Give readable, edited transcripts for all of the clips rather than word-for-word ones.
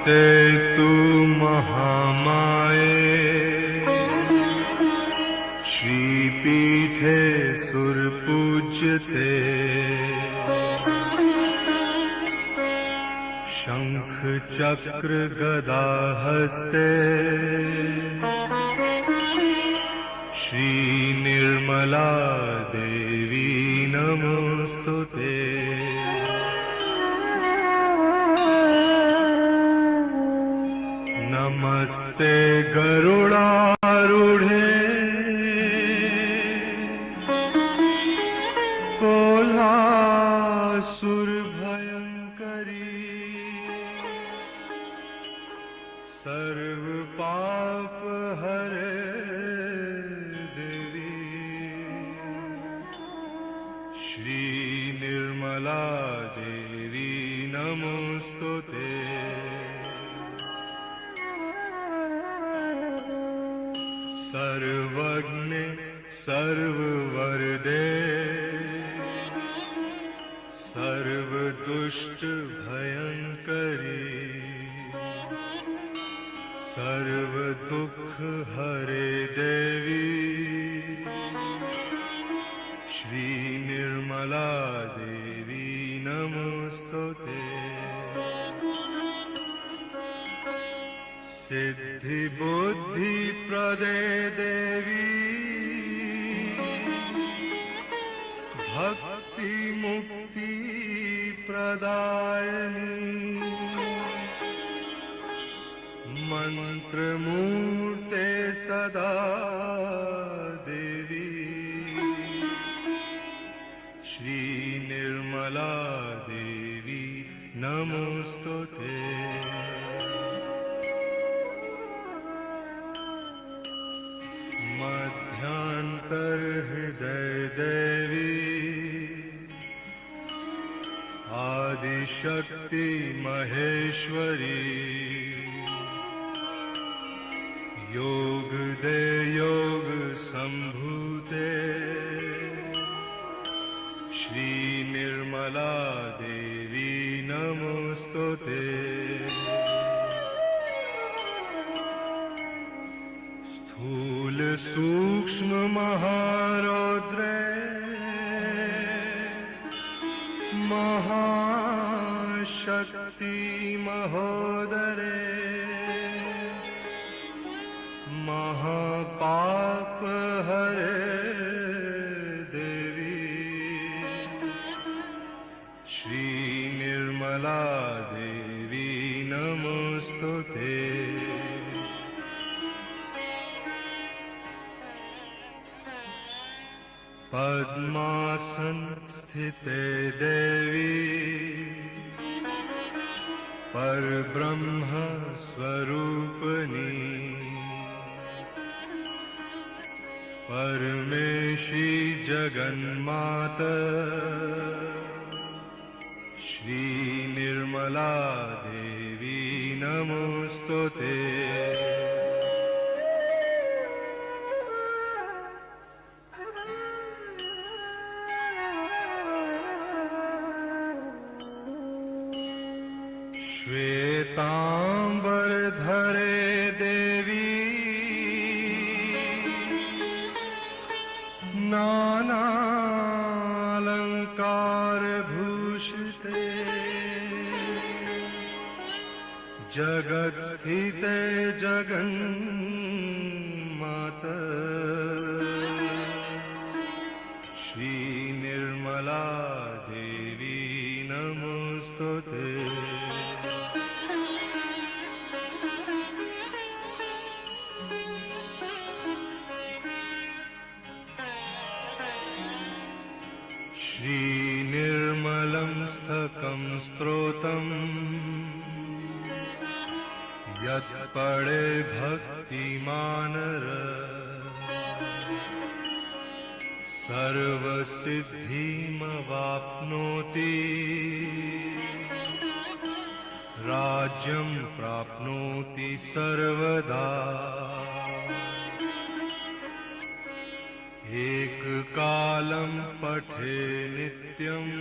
नमस्ते तु महामाये श्रीपीठे सुरपूज्यते शंख चक्र गदा हस्ते श्री निर्मला देवी नमोस्तुते। नमस्ते गरुडारूढे कोलासुरभयङ्करी सर्वपापहरे देवी श्री निर्मला देवी नमोस्तुते। सर्वज्ञ सर्ववरदे सर्वदुष्ट भयंकरी सर्वदुख हरे देवी श्री निर्मला देवी नमोस्तुते। सिद्धि बुद्धि प्रदे देवी भक्ति मुक्ति प्रदायिनी मंत्र मूर्ते सदा देवी श्री निर्मला देवी नमोस्तुते। मध्यांतर हृदय देवी आदिशक्ति महेश्वरी योग दे योग संभूते श्री निर्मला देवी नमोस्तुते। स्थूल सूक्ष्म महारौद्रे महाशक्ति महोदरे महापाप हरे देवी श्री निर्मला देवी नमोस्तुते। पद्मासन स्थिते देवी परब्रह्म स्वरूपिणी परमेशी जगन्माता श्री निर्मला देवी नमोस्तुते। श्वेतांबर धरे देवी नानालंकार भूषिते जगत स्थिते जगन्माता श्री निर्मला देवी नमोस्तुते। श्री निर्मलं स्थकं स्त्रोतम् यत् पढ़े भक्तिमानर सर्वसिद्धिमवाप्नोति राज्यं प्राप्नोति सर्वदा। एक कालं पठे नित्यम्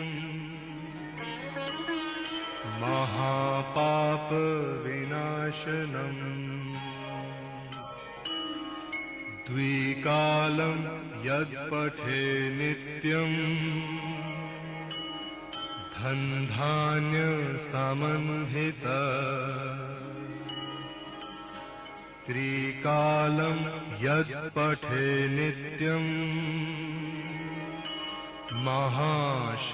महापाप विना द्विकालं यत्पठे नित्यं धन्धान्य समन्वितः त्रिकालं यत्पठे नित्यं महाशत्रुविनाशनम्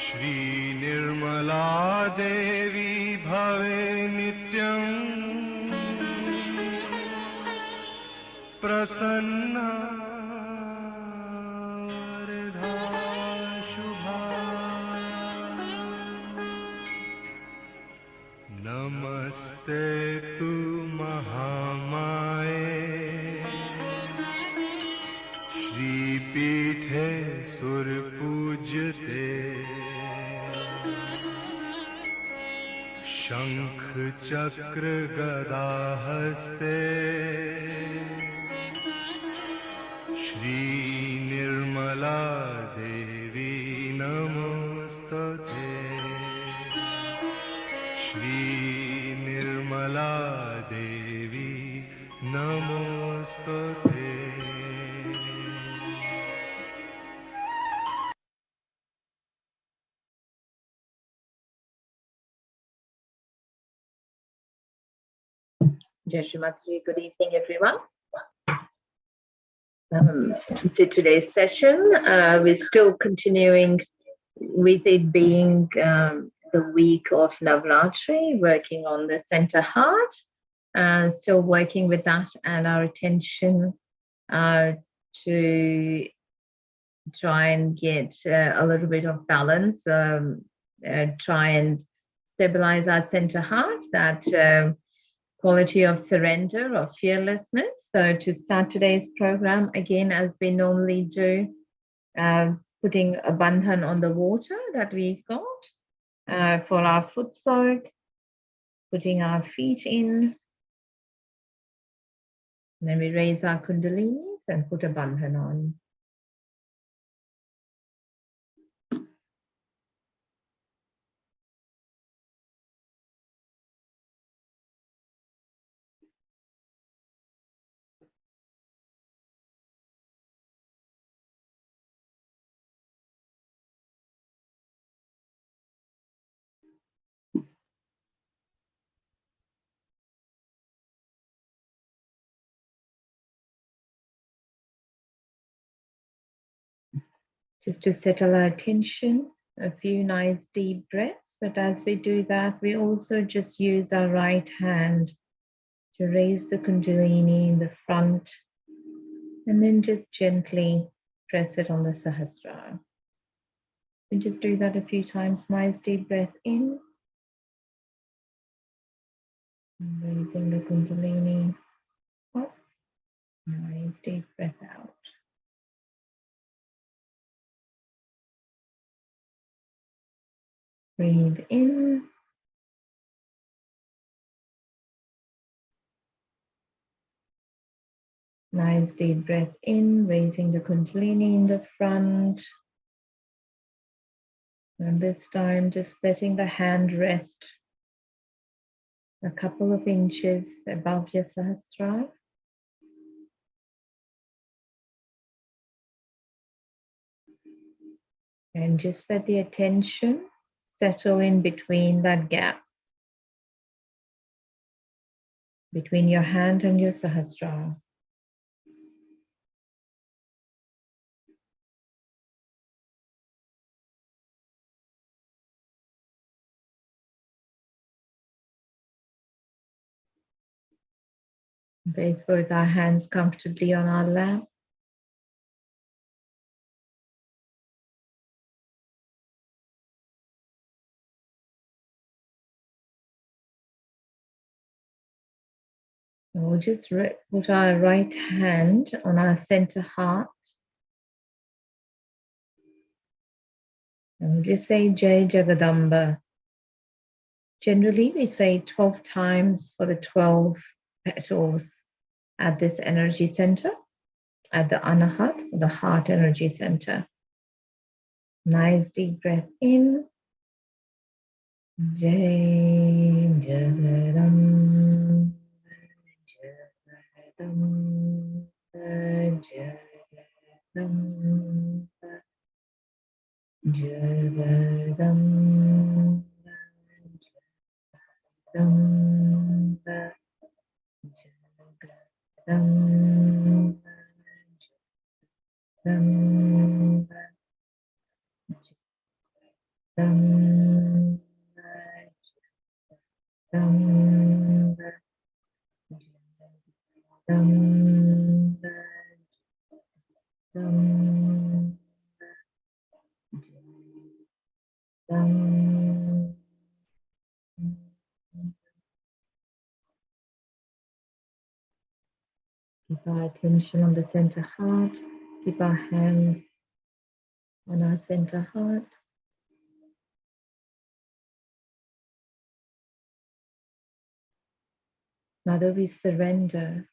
श्री निर्मला देवी भवे नित्यं प्रसन्ना वरदा शुभा नमस्ते तु महामाये श्रीपीठे सुरपूज्यते शंख चक्र गदा हस्ते श्री निर्मला देवी नमोस्तुते श्री निर्मला देवी नमोस्तुते। Shri Mataji, good evening, everyone. To today's session, we're still continuing with it being the week of Navratri, working on the center heart, still working with that and our attention to try and get a little bit of balance, try and stabilize our center heart, that quality of surrender, of fearlessness. So to start today's program, again, as we normally do, putting a bandhan on the water that we've got for our foot soak, putting our feet in, and then we raise our kundalinis and put a bandhan on. Just to settle our attention, a few nice deep breaths. But as we do that, we also just use our right hand to raise the Kundalini in the front and then just gently press it on the Sahasrara. We just do that a few times. Nice deep breath in. And raising the Kundalini up. Nice deep breath out. Breathe in. Nice deep breath in, raising the Kundalini in the front. And this time just letting the hand rest a couple of inches above your Sahasrara. And just let the attention settle in between that gap, between your hand and your Sahasrara. Place both our hands comfortably on our lap. And we'll just put our right hand on our center heart. And we just say Jai Jagadamba. Generally, we say 12 times for the 12 petals at this energy center, at the Anahat, the heart energy center. Nice deep breath in. Jai Jagadamba, Jagadamba, Jagadamba, Jagadamba, Jagadamba, Jagadamba, Jagadamba, Jagadamba, Jagadamba, Jagadamba, Keep our attention on the center heart. Keep our hands on our center heart. Mother, we surrender.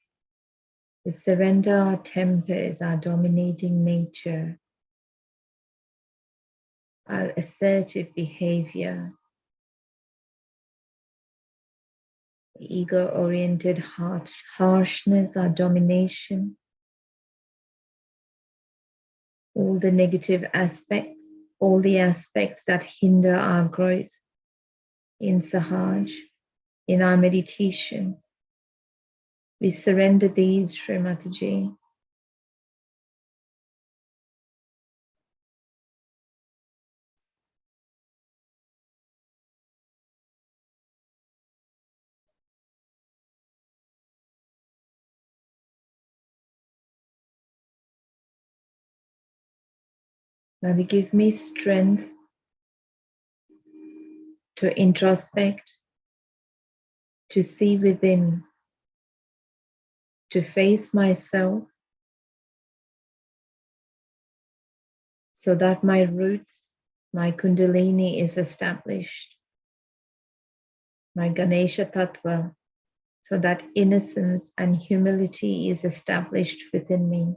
We surrender our tempers, our dominating nature, our assertive behavior, ego-oriented harshness, our domination, all the negative aspects, all the aspects that hinder our growth in Sahaj, in our meditation. We surrender these, Shri Mataji. Mother, give me strength to introspect, to see within, to face myself, so that my roots, my Kundalini is established, my Ganesha Tattva, so that innocence and humility is established within me.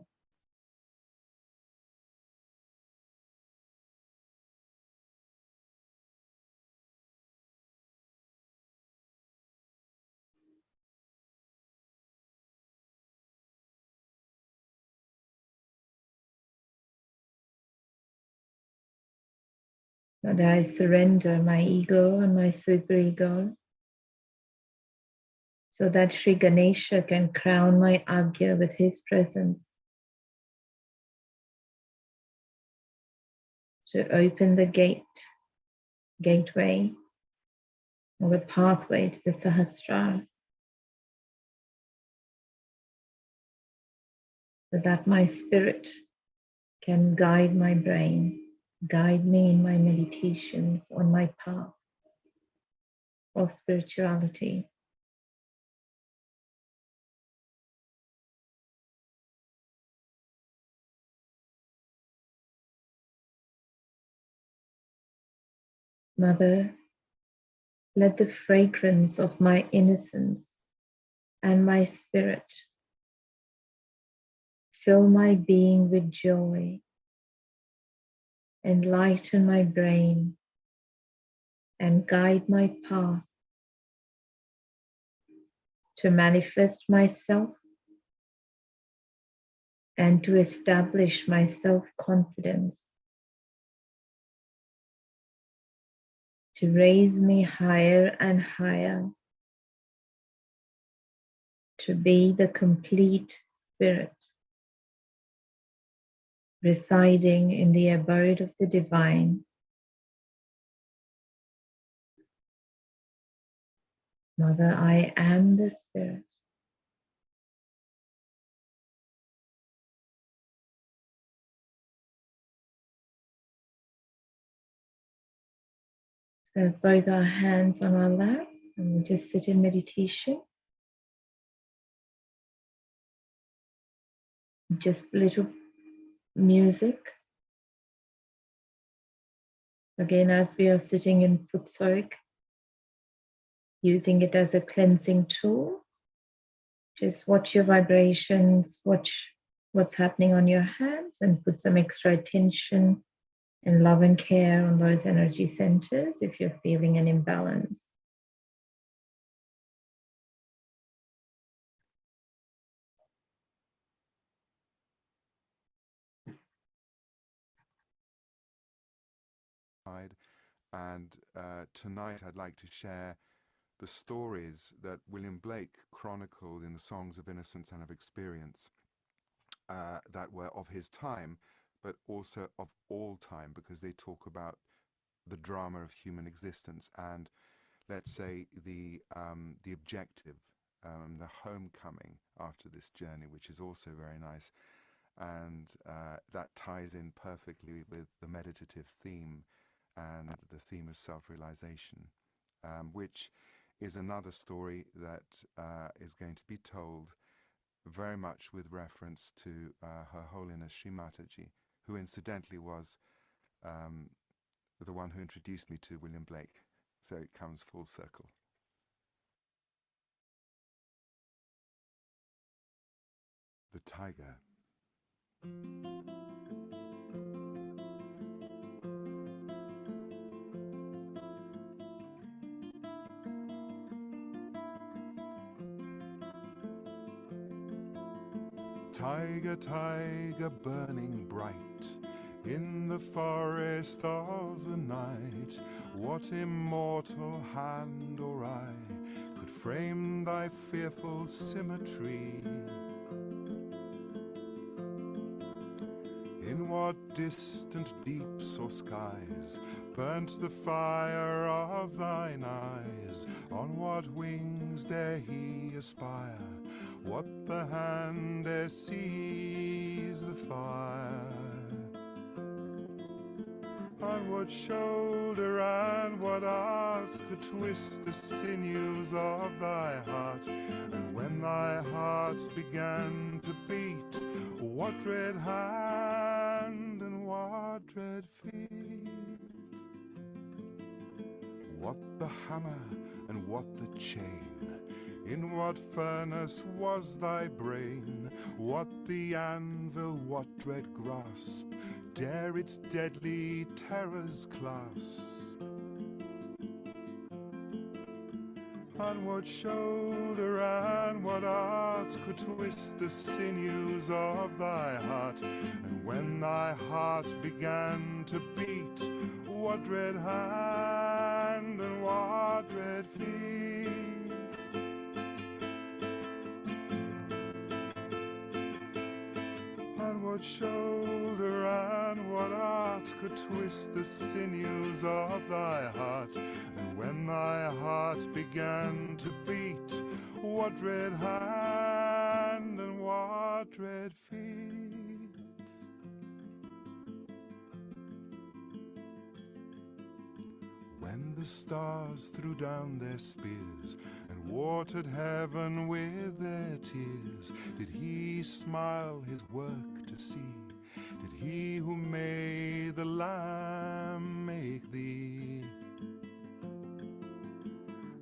That I surrender my ego and my superego, so that Sri Ganesha can crown my Agya with his presence, to open the gateway, or the pathway to the Sahasrara, so that my spirit can guide my brain, guide me in my meditations on my path of spirituality. Mother, let the fragrance of my innocence and my spirit fill my being with joy, enlighten my brain, and guide my path to manifest myself and to establish my self-confidence, to raise me higher and higher, to be the complete spirit residing in the abode of the divine. Mother, I am the spirit. So have both our hands on our lap, and we'll just sit in meditation. Just little music Again, as we are sitting in Futsoik, using it as a cleansing tool, just watch your vibrations, watch what's happening on your hands, and put some extra attention and love and care on those energy centers if you're feeling an imbalance. And tonight I'd like to share the stories that William Blake chronicled in the Songs of Innocence and of Experience that were of his time, but also of all time, because they talk about the drama of human existence and, let's say, the objective, the homecoming after this journey, which is also very nice. And that ties in perfectly with the meditative theme and the theme of self-realization, which is another story that is going to be told very much with reference to Her Holiness Shri Mataji, who incidentally was the one who introduced me to William Blake. So it comes full circle. The Tiger. Tiger, tiger, burning bright in the forest of the night, what immortal hand or eye could frame thy fearful symmetry? In what distant deeps or skies burnt the fire of thine eyes? On what wings dare he aspire? What the hand dare seize the fire? On what shoulder and what art could twist the sinews of thy heart? And when thy heart began to beat, what dread hand and what dread feet? What the hammer and what the chain? In what furnace was thy brain? What the anvil, what dread grasp dare its deadly terrors clasp? On what shoulder and what art could twist the sinews of thy heart? And when thy heart began to beat, what dread hand and what dread feet? On what shoulder and what art could twist the sinews of thy heart? And when thy heart began to beat, what dread hand and what dread feet? When the stars threw down their spears and watered heaven with their tears, did he smile his work to see? Did he who made the Lamb make thee?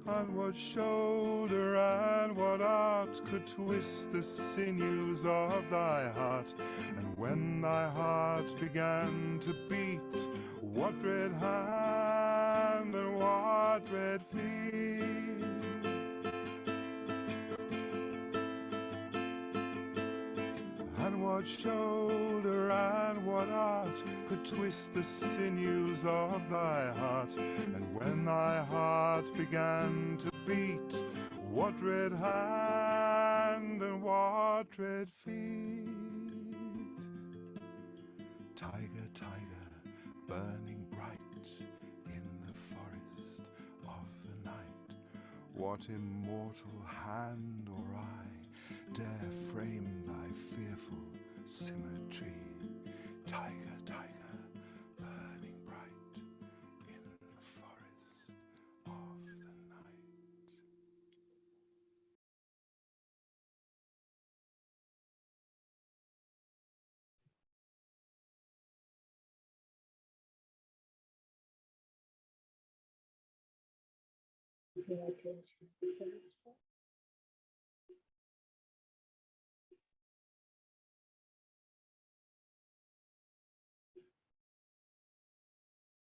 On what shoulder and what art could twist the sinews of thy heart? And when thy heart began to beat, what dread hand and what dread feet? And what shoulder and what art could twist the sinews of thy heart? And when thy heart began to beat, what dread hand and what dread feet? Tiger, tiger, burning bright in the forest of the night, what immortal hand or eye dare frame thy fearful symmetry? Tiger, tiger, Keeping attention to Sahasrara.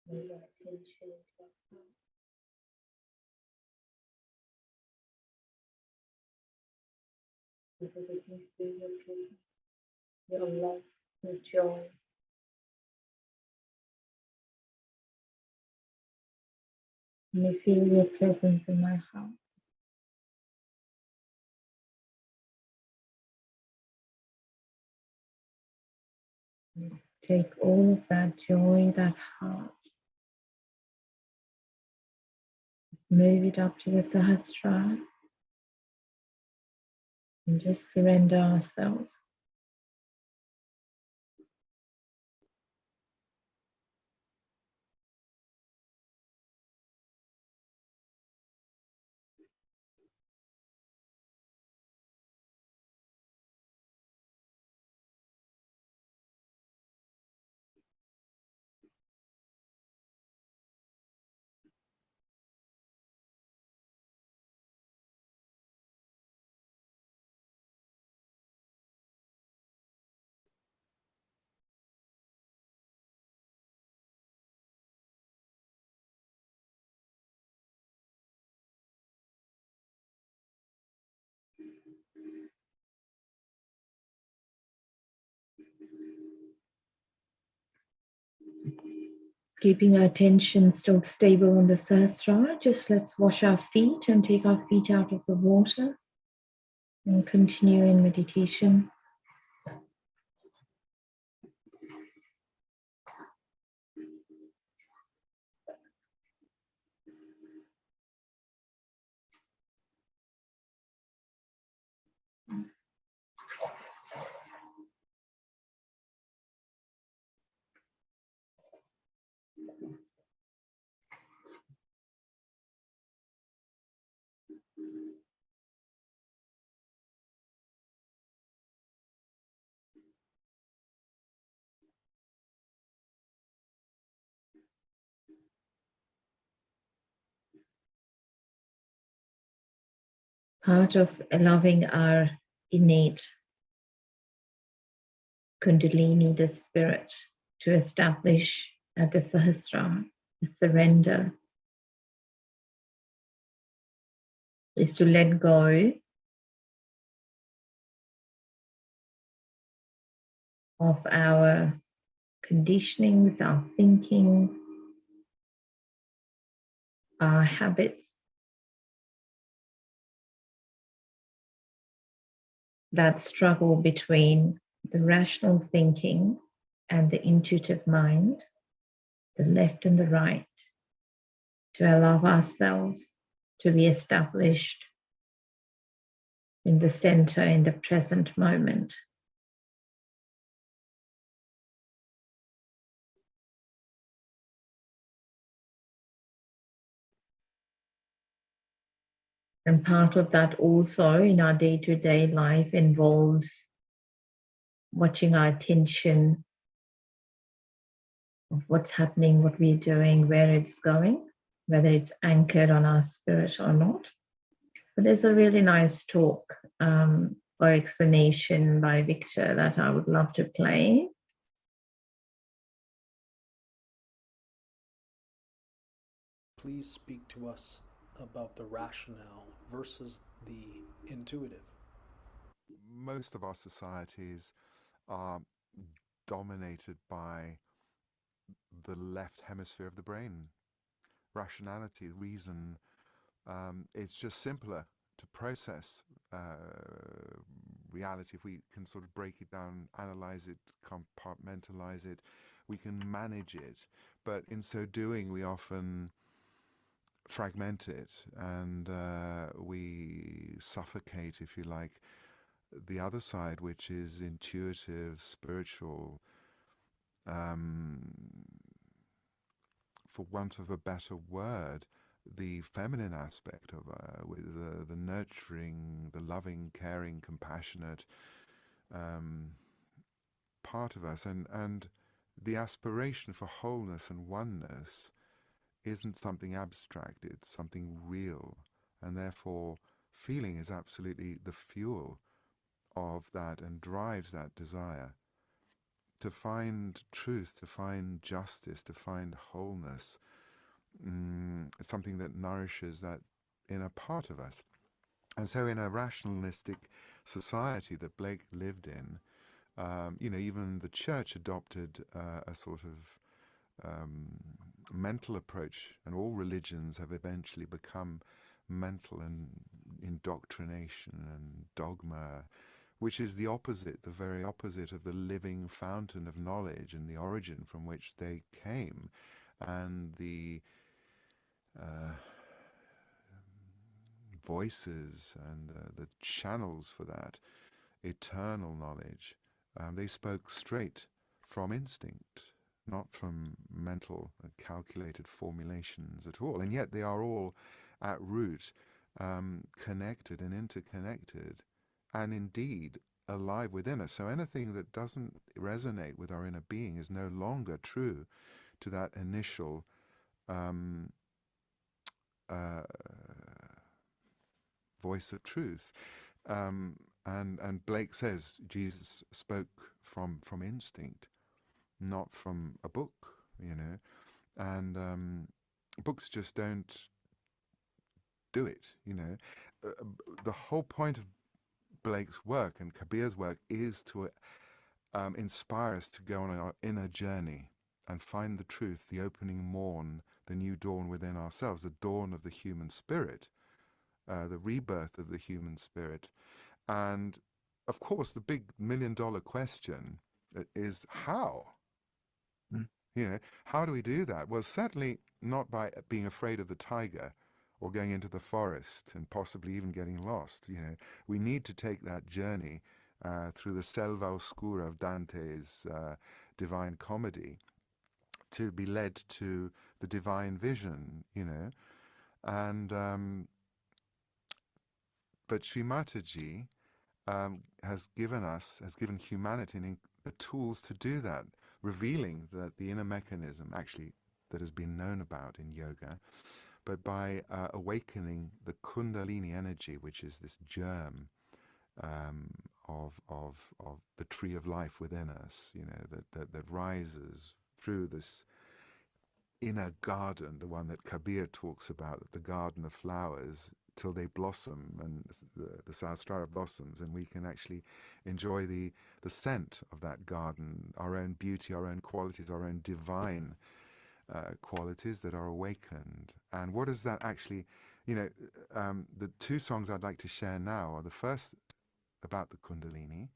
Move your attention into your heart. Because it can feel your presence, your love, your joy. May feel your presence in my heart. Let's take all of that joy, that heart, move it up to the Sahasrara, and just surrender ourselves. Keeping our attention still stable on the Sahasrara, just let's wash our feet and take our feet out of the water and continue in meditation. Part of allowing our innate Kundalini, the spirit, to establish at the Sahasrara, the surrender, is to let go of our conditionings, our thinking, our habits that struggle between the rational thinking and the intuitive mind, the left and the right, to allow ourselves to be established in the center, in the present moment. And part of that also in our day-to-day life involves watching our attention of what's happening, what we're doing, where it's going, whether it's anchored on our spirit or not. But there's a really nice talk or explanation by Victor that I would love to play. Please speak to us about the rationale versus the intuitive. Most of our societies are dominated by the left hemisphere of the brain. Rationality, reason, it's just simpler to process reality. If we can sort of break it down, analyze it, compartmentalize it, we can manage it. But in so doing, we often fragment it and we suffocate, if you like, the other side, which is intuitive, spiritual, for want of a better word, the feminine aspect of with the nurturing, the loving, caring, compassionate part of us, and the aspiration for wholeness and oneness isn't something abstract, it's something real. And therefore, feeling is absolutely the fuel of that and drives that desire to find truth, to find justice, to find wholeness. It's something that nourishes that inner part of us. And so in a rationalistic society that Blake lived in, even the church adopted a sort of mental approach, and all religions have eventually become mental and indoctrination and dogma, which is the opposite, the very opposite of the living fountain of knowledge and the origin from which they came, and the voices and the channels for that eternal knowledge. They spoke straight from instinct, not from mental calculated formulations at all. And yet they are all at root connected and interconnected, and indeed alive within us. So anything that doesn't resonate with our inner being is no longer true to that initial voice of truth. And Blake says Jesus spoke from instinct, not from a book, and books just don't do it. The whole point of Blake's work and Kabir's work is to inspire us to go on our inner journey and find the truth, the opening morn, the new dawn within ourselves, the dawn of the human spirit, the rebirth of the human spirit. And of course, the big $1 million question is how? How do we do that? Well, certainly not by being afraid of the tiger or going into the forest and possibly even getting lost. We need to take that journey through the selva oscura of Dante's Divine Comedy to be led to the divine vision, and but Shri Mataji has given humanity the tools to do that, revealing that the inner mechanism actually that has been known about in yoga, but by awakening the Kundalini energy, which is this germ of the tree of life within us, that rises through this inner garden, the one that Kabir talks about, the garden of flowers, till they blossom, and the Sahasrara blossoms, and we can actually enjoy the scent of that garden, our own beauty, our own qualities, our own divine qualities that are awakened. And what is that actually? The two songs I'd like to share now are the first about the Kundalini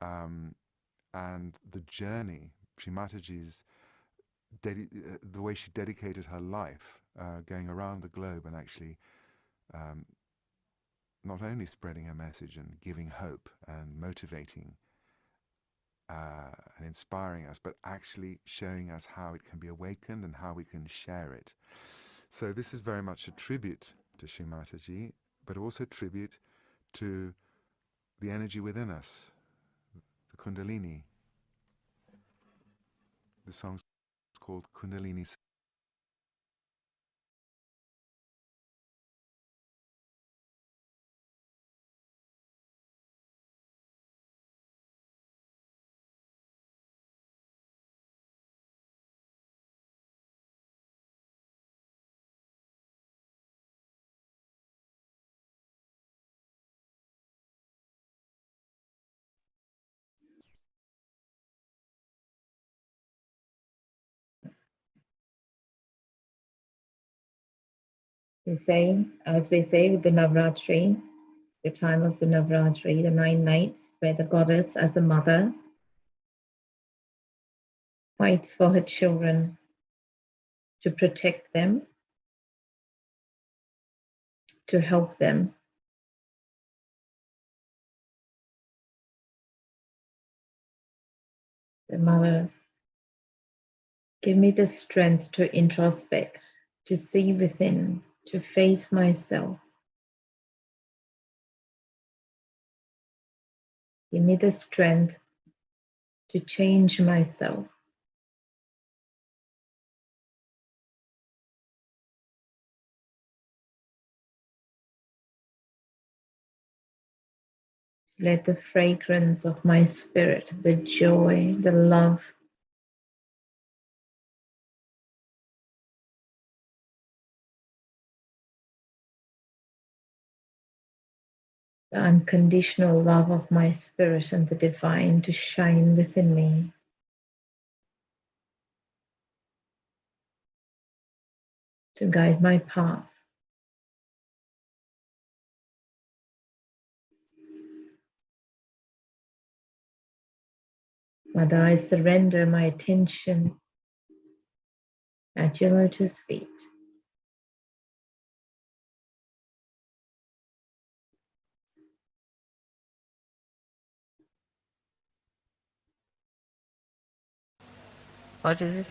and the journey, Shri Mataji's the way she dedicated her life going around the globe and actually not only spreading her message and giving hope and motivating and inspiring us, but actually showing us how it can be awakened and how we can share it. So this is very much a tribute to Shri Mataji, but also a tribute to the energy within us, the Kundalini. The song's called Kundalini. As we say with the Navratri, the time of the Navratri, the 9 nights, where the goddess as a mother fights for her children to protect them, to help them. The mother, give me the strength to introspect, to see within, to face myself. Give me the strength to change myself. Let the fragrance of my spirit, the joy, the love, the unconditional love of my spirit and the divine to shine within me. To guide my path. Mother, I surrender my attention at your lotus feet. What is it?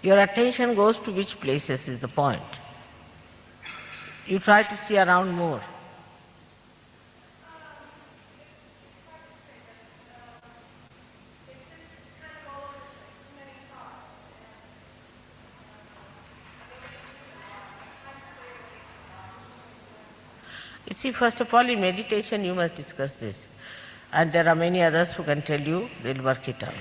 Your attention goes to which places is the point. You try to see around more. You see, first of all, in meditation you must discuss this. And there are many others who can tell you, they'll work it out.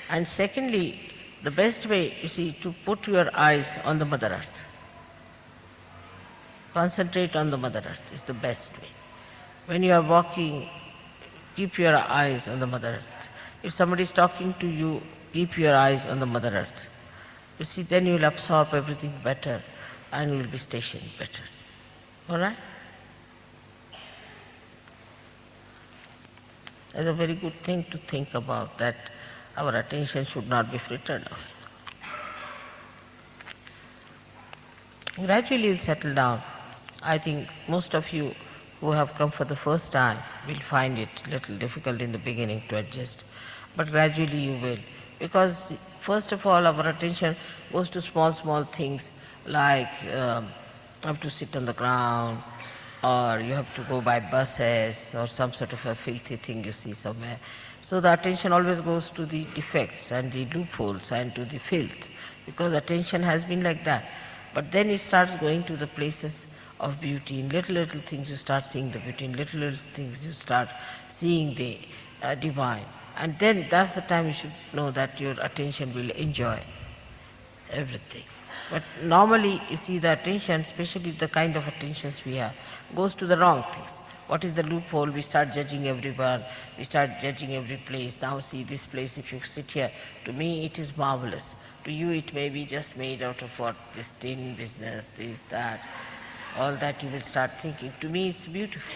And secondly, the best way, you see, to put your eyes on the Mother Earth. Concentrate on the Mother Earth is the best way. When you are walking, keep your eyes on the Mother Earth. If somebody is talking to you, keep your eyes on the Mother Earth. You see, then you will absorb everything better and you will be stationed better. All right? It's a very good thing to think about, that our attention should not be frittered out. Gradually you'll settle down. I think most of you who have come for the first time will find it a little difficult in the beginning to adjust. But gradually you will. Because first of all our attention goes to small things like you have to sit on the ground, or you have to go by buses, or some sort of a filthy thing you see somewhere. So the attention always goes to the defects and the loopholes and to the filth, because attention has been like that. But then it starts going to the places of beauty. In little things you start seeing the beauty. In little things you start seeing the divine. And then that's the time you should know that your attention will enjoy everything. But normally, you see, the attention, especially the kind of attentions we have, goes to the wrong things. What is the loophole? We start judging everyone, we start judging every place. Now see this place, if you sit here, to me it is marvelous. To you it may be just made out of what, this tin business, this, that, all that you will start thinking. To me it's beautiful.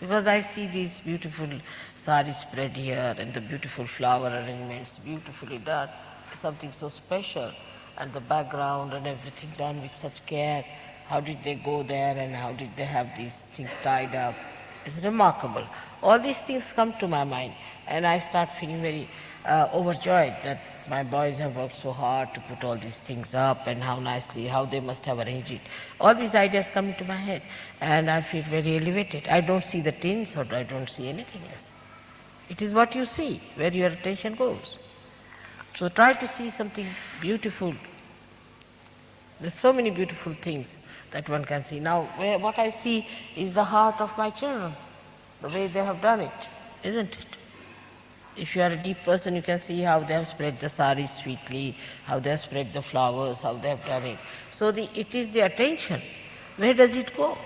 Because I see these beautiful saris spread here and the beautiful flower arrangements beautifully done, something so special, and the background and everything done with such care. How did they go there and how did they have these things tied up? It's remarkable. All these things come to my mind and I start feeling very overjoyed that my boys have worked so hard to put all these things up, and how nicely, how they must have arranged it. All these ideas come into my head and I feel very elevated. I don't see the tins or I don't see anything else. It is what you see, where your attention goes. So try to see something beautiful. There's so many beautiful things that one can see. Now, what I see is the heart of my children, the way they have done it, isn't it? If you are a deep person, you can see how they have spread the saris sweetly, how they have spread the flowers, how they have done it. So it is the attention. Where does it go?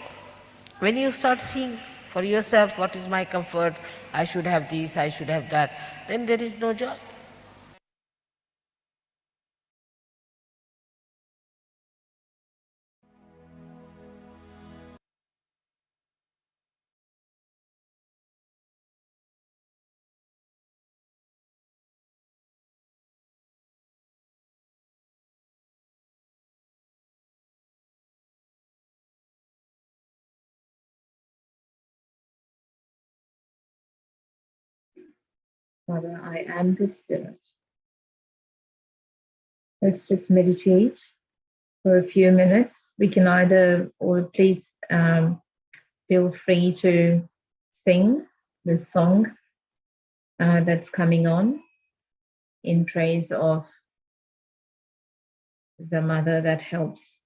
When you start seeing for yourself, what is my comfort, I should have this, I should have that, then there is no joy. Mother, I am the spirit. Let's just meditate for a few minutes. We can either, or please feel free to sing the song that's coming on. in praise of the mother that helps.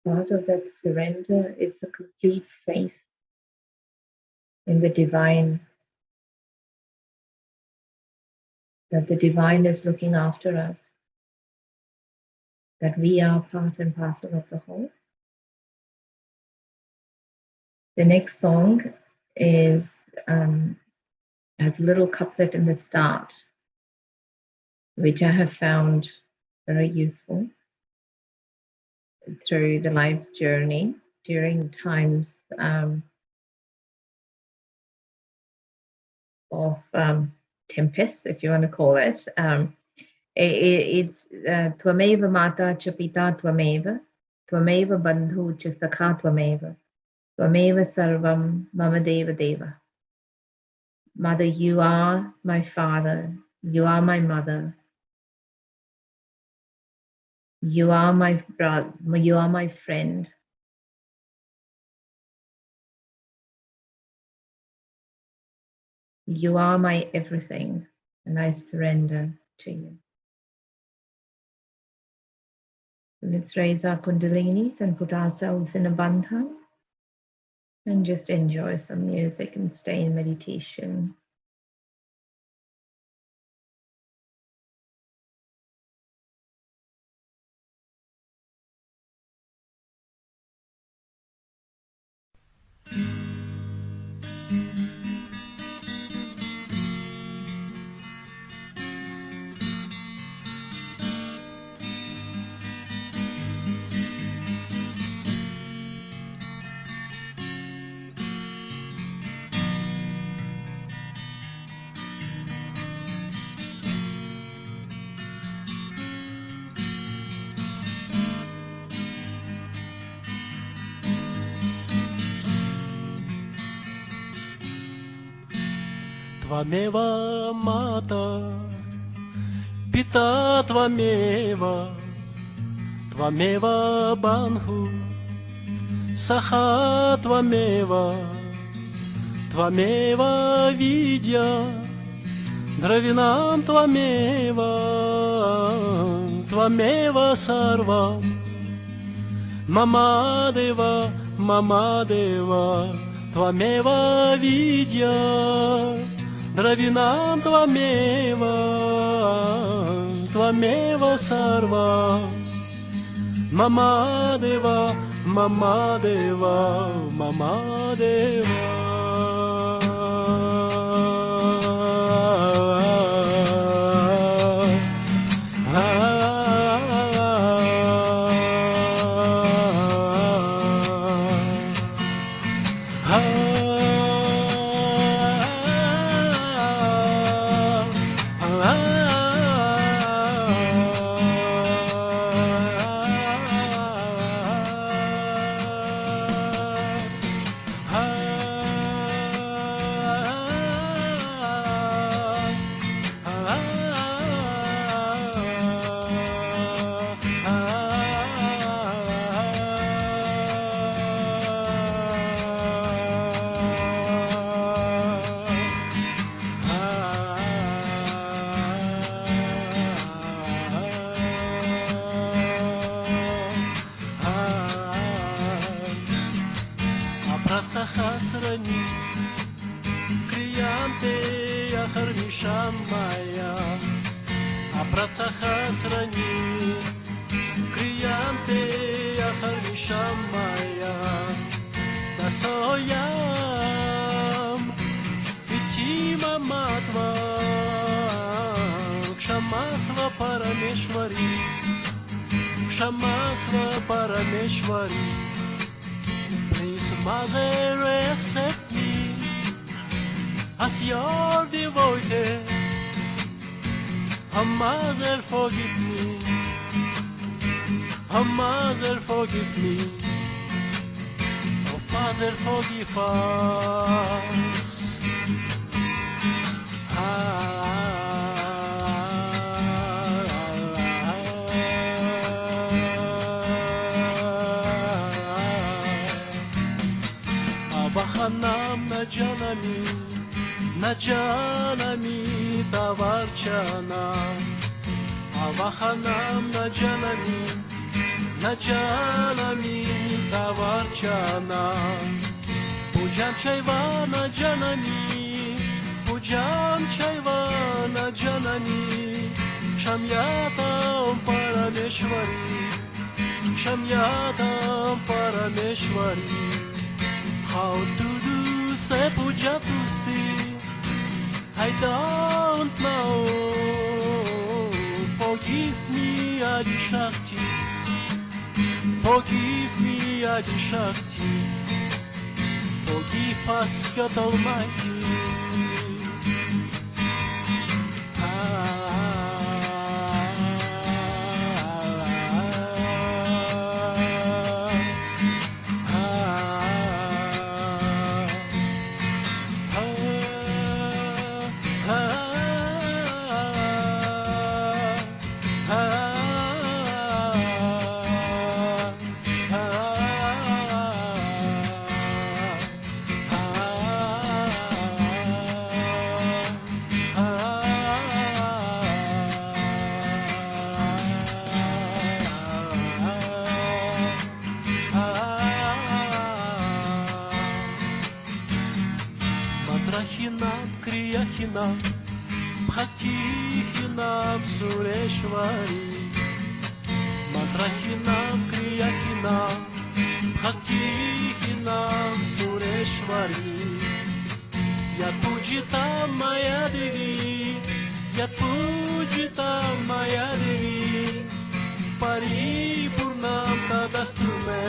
Part of that surrender is the complete faith in the divine, that the divine is looking after us, that we are part and parcel of the whole. The next song is has a little couplet in the start, which I have found very useful through the life's journey during times of tempest, if you want to call it. It's Tvameva Mata cha Pita Tvameva, Tvameva Bandhu cha Sakha Tvameva, Tvameva Sarvam Mama Deva Deva. Mother, you are my father, you are my mother, you are my brother, you are my friend. You are my everything, and I surrender to you. Let's raise our Kundalinis and put ourselves in a bandha and just enjoy some music and stay in meditation. Tvameva Mata, Pita Tvameva, Tvameva Bandhu, Saha Tvameva, Tvameva Vidya, Dravinam Tvameva, Tvameva Sarvam, Mama Deva, Tvameva Vidya, Dravinam Tvameva, Tvameva Sarva, Mama Deva, Mama Deva, Mama Deva. Sahasrani Kriyante Yaharnisham Maya Apratsahasrani Kriyante Yaharnisham Maya Dasoyam Vichima Matva Kshamasva Parameshwari Kshamasva Parameshwari. Please, Mother, accept me as your devotee. Oh, Mother, forgive me. Oh, Mother, forgive me. Oh, Father, forgive us. Vahanam na janami tavarchana. Avahanam na na janami tavarchana. Pujam Chaivana Janani, Pujam Chaivana Janani, Shamyatam Parameshwari, Shamyatam Parameshwari. How to do say puja to see, I don't know. Forgive me Adi Shakti, forgive me Adi Shakti. Forgive us, God Almighty. Matrahinam, Kriyahinam, Bhaktihinam, Sureshwari. Matrahinam, Kriyahinam, Bhaktihinam, Sureshwari. Yat Pujita Maya Devi, Yat Pujita Maya Devi, Paripurnam Tadastu me,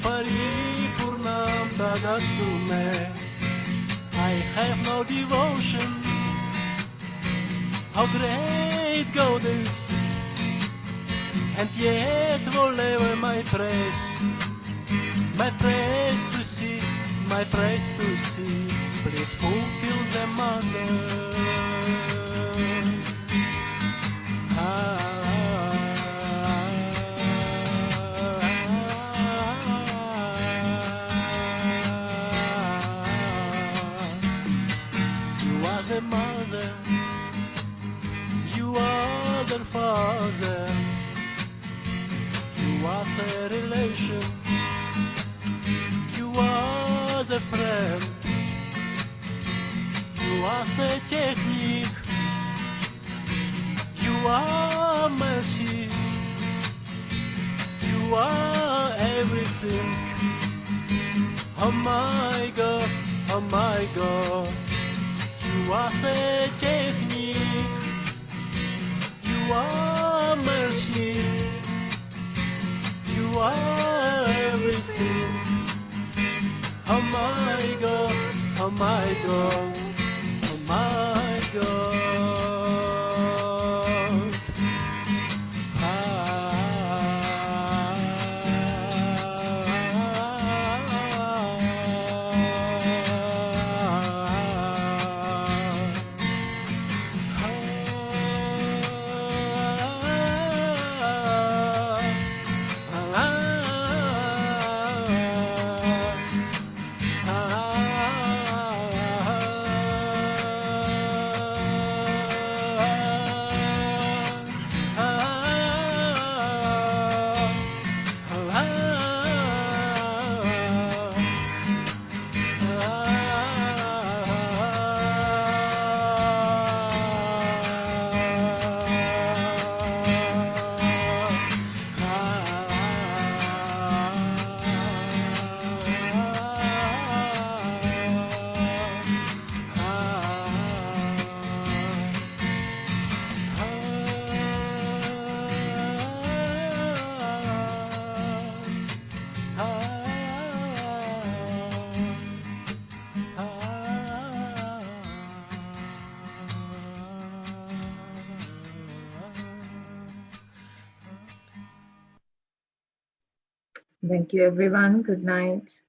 Paripurnam Tadastu me. I have no devotion. How great God is, and yet forever my praise to see, my praise to see. Please fulfill the mother. You are the mother, you are the father, you are the relation, you are the friend, you are the technique, you are mercy, you are everything. Oh my God, oh my God. You are the technique, you are mercy, you are everything. Oh my God, oh my God, oh my God. Thank you, everyone. Good night.